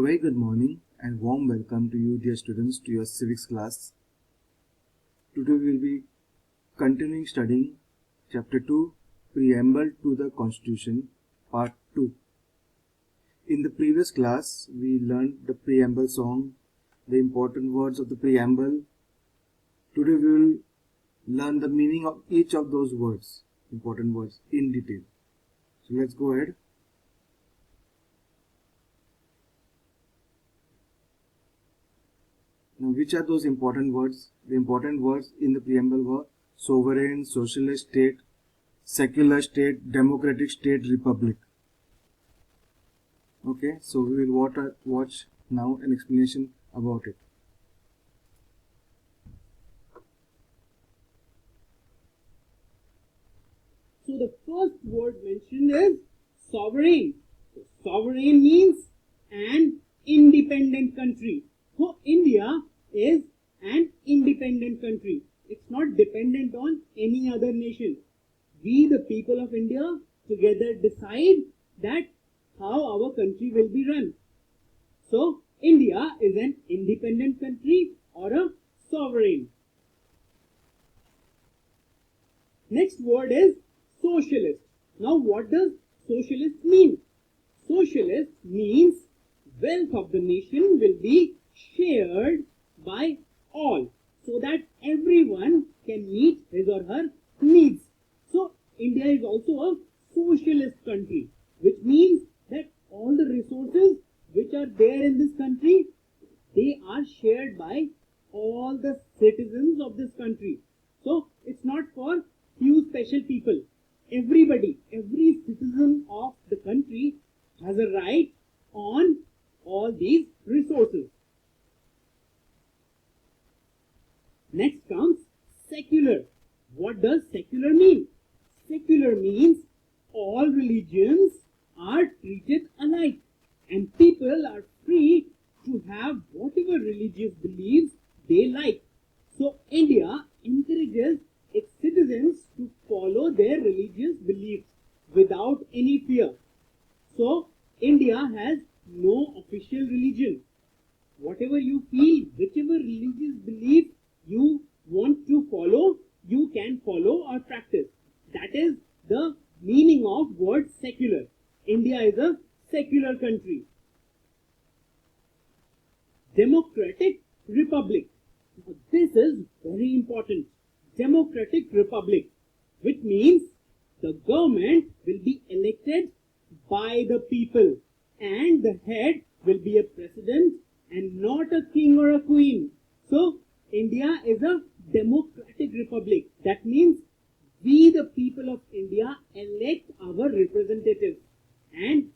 A very good morning and warm welcome to you, dear students, to your civics class. Today we will be continuing studying Chapter 2, Preamble to the Constitution, Part 2. In the previous class, we learned the preamble song, the important words of the preamble. Today we will learn the meaning of each of those words, important words, in detail. So let's go ahead. Now, which are those important words? The important words in the preamble were sovereign, socialist state, secular state, democratic state, republic. Okay, so we will watch now an explanation about it. So the first word mentioned is sovereign. So sovereign means an independent country. So India is an independent country. It's not dependent on any other nation. We, the people of India, together decide that how our country will be run. So India is an independent country or a sovereign. Next word is socialist. Now what does socialist mean? Socialist means wealth of the nation will be shared by all so that everyone can meet his or her needs. So India is also a socialist country, which means that all the resources which are there in this country, they are shared by all the citizens of this country. So it's not for few special people. Everybody, every citizen of the country has a right on all these resources. Next comes secular. What does secular mean? Secular means all religions are treated alike and people are free to have whatever religious beliefs they like. So India encourages its citizens to follow their religious beliefs without any fear. So India has no official religion. Whatever you feel, whichever religious belief you want to follow, you can follow or practice. That is the meaning of word secular. India is a secular country. Democratic Republic. This is very important. Democratic Republic, which means the government will be elected by the people and the head will be a president and not a king or a queen. So India is a democratic republic. That means we, the people of India, elect our representatives and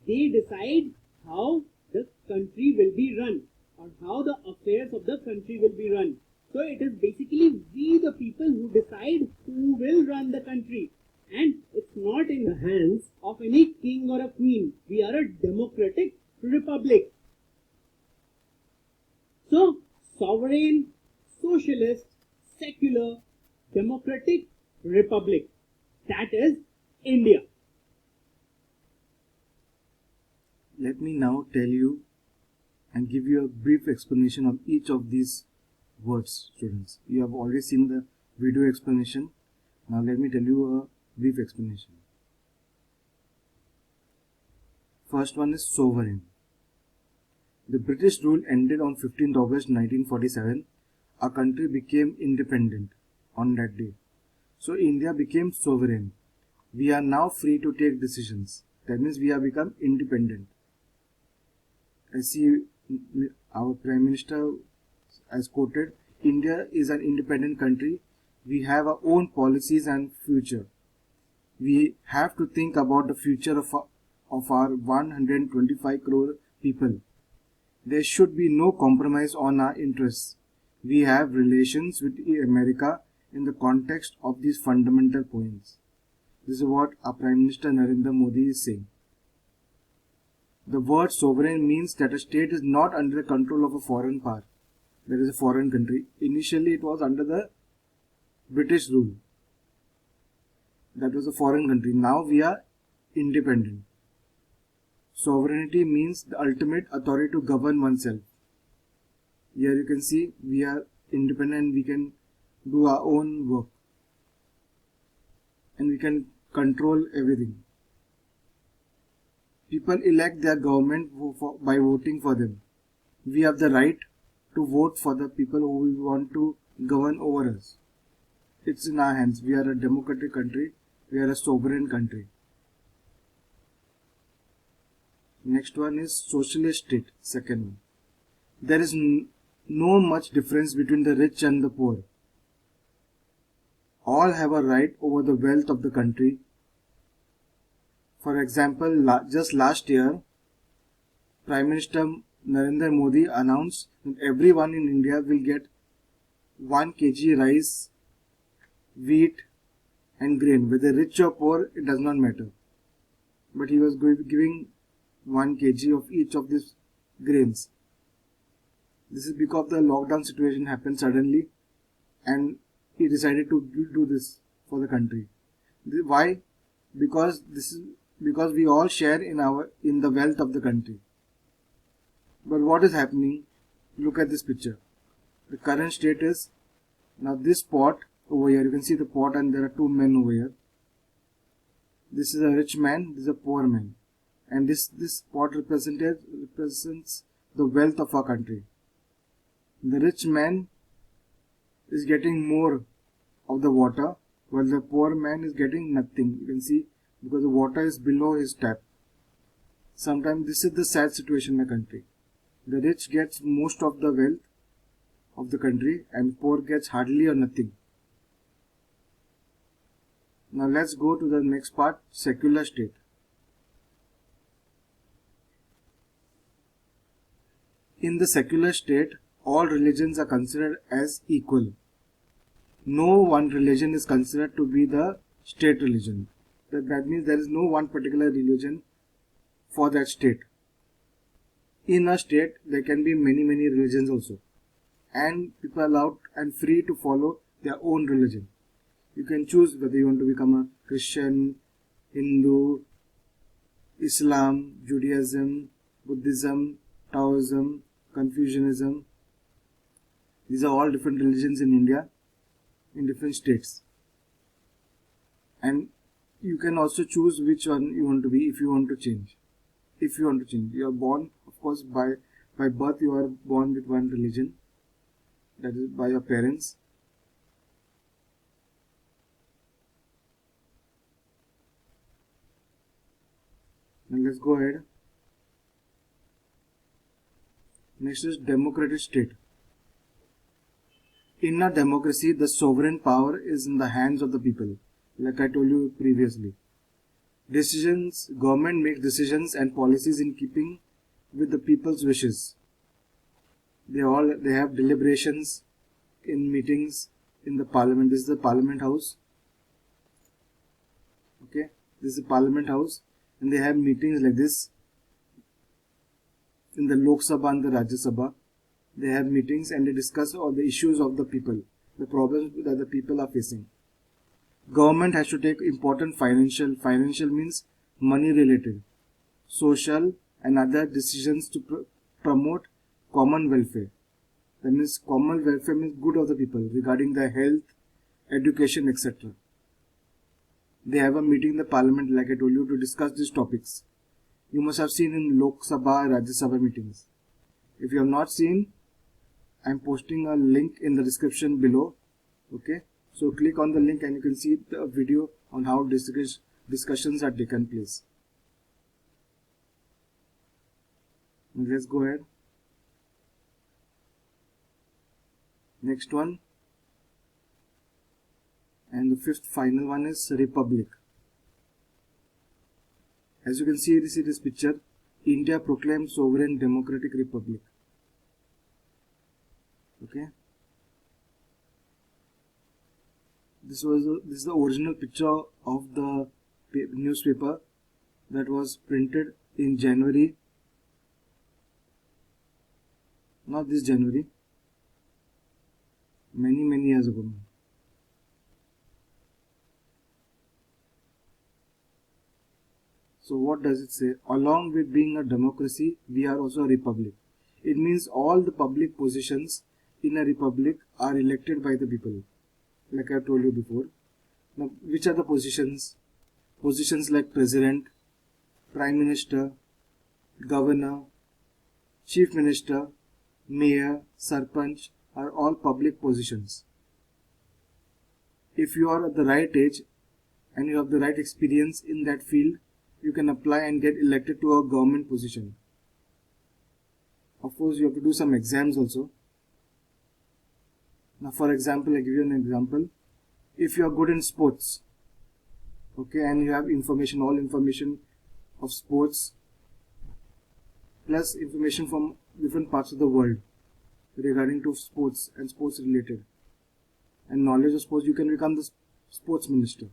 they decide how the country will be run or how the affairs of the country will be run. So it is basically we, the people, who decide who will run the country. And it's not in the hands of any king or a queen. We are a democratic republic. So sovereign, socialist, secular, democratic republic. That is India. Let me now tell you and give you a brief explanation of each of these words, students. You have already seen the video explanation. Now let me tell you a brief explanation. First one is sovereign. The British rule ended on 15th August 1947. Our country became independent on that day. So India became sovereign. We are now free to take decisions. That means we have become independent. I see our Prime Minister as quoted, India is an independent country. We have our own policies and future. We have to think about the future of our 125 crore people. There should be no compromise on our interests. We have relations with America in the context of these fundamental points. This is what our Prime Minister Narendra Modi is saying. The word sovereign means that a state is not under the control of a foreign power. That is a foreign country. Initially it was under the British rule. That was a foreign country. Now we are independent. Sovereignty means the ultimate authority to govern oneself. Here you can see we are independent, we can do our own work and we can control everything. People elect their government by voting for them. We have the right to vote for the people who we want to govern over us. It's in our hands. We are a democratic country. We are a sovereign country. Next one is socialist state. Second one. There is no much difference between the rich and the poor. All have a right over the wealth of the country. For example, just last year, Prime Minister Narendra Modi announced that everyone in India will get 1 kg rice, wheat and grain. Whether rich or poor, it does not matter. But he was giving 1 kg of each of these grains. This is because the lockdown situation happened suddenly and he decided to do this for the country. Why? Because we all share in the wealth of the country. But what is happening? Look at this picture. The current state is, now this pot over here, you can see the pot and there are two men over here. This is a rich man, this is a poor man. And this pot represents the wealth of our country. The rich man is getting more of the water while the poor man is getting nothing. You can see because the water is below his tap. Sometimes this is the sad situation in the country. The rich gets most of the wealth of the country and poor gets hardly or nothing. Now let's go to the next part, secular state. In the secular state, all religions are considered as equal. No one religion is considered to be the state religion. That means there is no one particular religion for that state. In a state, there can be many religions also. And people are allowed and free to follow their own religion. You can choose whether you want to become a Christian, Hindu, Islam, Judaism, Buddhism, Taoism, Confucianism. These are all different religions in India, in different states. And you can also choose which one you want to be if you want to change. If you want to change. You are born, of course, by birth you are born with one religion. That is by your parents. Now let's go ahead. Next is democratic state. In a democracy, the sovereign power is in the hands of the people, like I told you previously. Government makes decisions and policies in keeping with the people's wishes. They have deliberations in meetings in the parliament. This is the parliament house. Okay, this is the parliament house, and they have meetings like this. In the Lok Sabha and the Rajya Sabha, they have meetings and they discuss all the issues of the people, the problems that the people are facing. Government has to take important financial means money related, social and other decisions to promote common welfare. That means common welfare means good of the people regarding their health, education, etc. They have a meeting in the parliament, like I told you, to discuss these topics. You must have seen in Lok Sabha and Rajya Sabha meetings. If you have not seen, I am posting a link in the description below. Okay, so click on the link and you can see the video on how discussions are taken place. Let's go ahead. Next one, and the fifth final one is Republic. As you can see, this picture, India proclaimed sovereign democratic republic. Okay, this is the original picture of the newspaper that was printed in January, not this January, many years ago. So what does it say? Along with being a democracy, we are also a republic. It means all the public positions in a republic are elected by the people, like I told you before. Now, which are the positions? Positions like president, prime minister, governor, chief minister, mayor, sarpanch are all public positions. If you are at the right age and you have the right experience in that field, you can apply and get elected to a government position. Of course, you have to do some exams also. Now, for example, I give you an example. If you are good in sports, okay, and you have information, all information of sports, plus information from different parts of the world regarding to sports and sports related, and knowledge of sports, you can become the sports minister.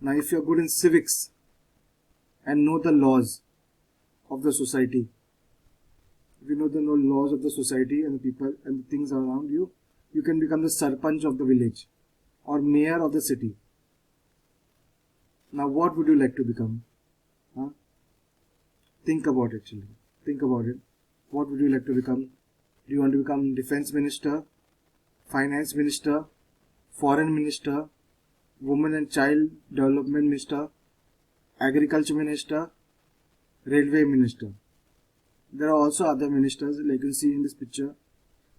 Now, if you are good in civics and know the laws of the society, if you know the laws of the society and the people and the things around you, you can become the sarpanch of the village or mayor of the city. Now, what would you like to become? Huh? Think about it, children. Think about it. What would you like to become? Do you want to become defense minister, finance minister, foreign minister, women and child development minister, agriculture minister, railway minister? There are also other ministers, like you can see in this picture.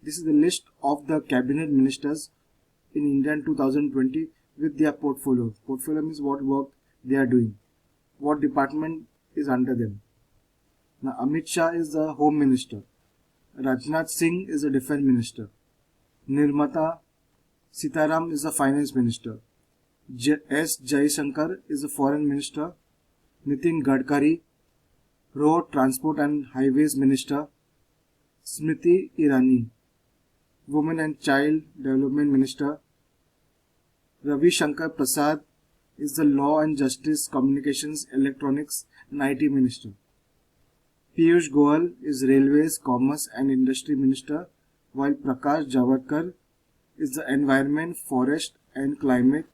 This is the list of the cabinet ministers in India in 2020 with their portfolio. Portfolio means what work they are doing, what department is under them. Now, Amit Shah is the home minister. Rajnath Singh is the defense minister. Nirmala Sitaram is the finance minister. S. Jaishankar is the foreign minister. Nitin Gadkari, road transport and highways minister. Smriti Irani, women and child development minister. Ravi Shankar Prasad is the law and justice, communications, electronics and IT minister. Piyush Goyal is railways, commerce and industry minister, while Prakash Javadekar is the environment, forest and climate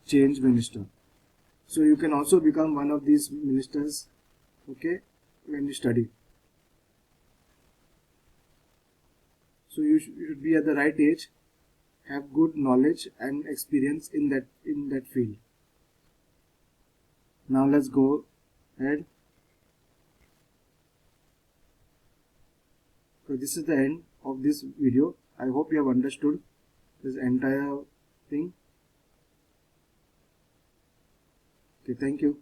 change minister. So you can also become one of these ministers, okay, when you study. So you should be at the right age, have good knowledge and experience in that field. Now let's go ahead. So this is the end of this video. I hope you have understood this entire thing. Okay, thank you.